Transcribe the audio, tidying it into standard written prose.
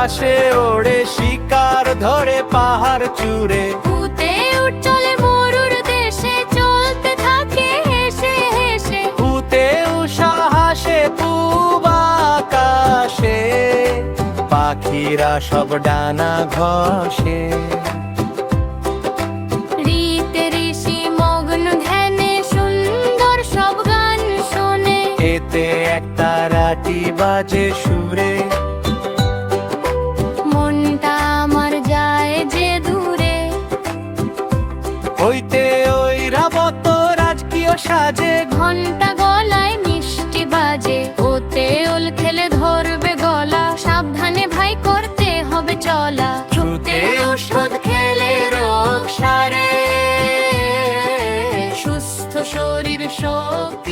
আকাশে ওড়ে, শিকার ধরে পাহাড় চূড়ে। ভূতে উঠ চলে মরুর দেশে, চলতে থাকে হেসে হেসে। ভূতে উষা হাসে পূব আকাশে, পাখিরা সব ডানা ঘষে। রীতে ঋষি মগ্ন ধ্যানে, সুন্দর সব গান শোনে। এতে একটা রাটি বাজে সুরে, মনটা আমার যায় যে দূরে। হইতে ঐরাবত রাজকীয় সাজে, ঘন্টা গলায় মিষ্টি বাজে। ওতে ওল খেলে ধরবে গলা, সাবধানে ভাই করতে হবে চলা। ছুতে ওষুধ খেলে রোগ সারে, সুস্থ শরীর শক্তি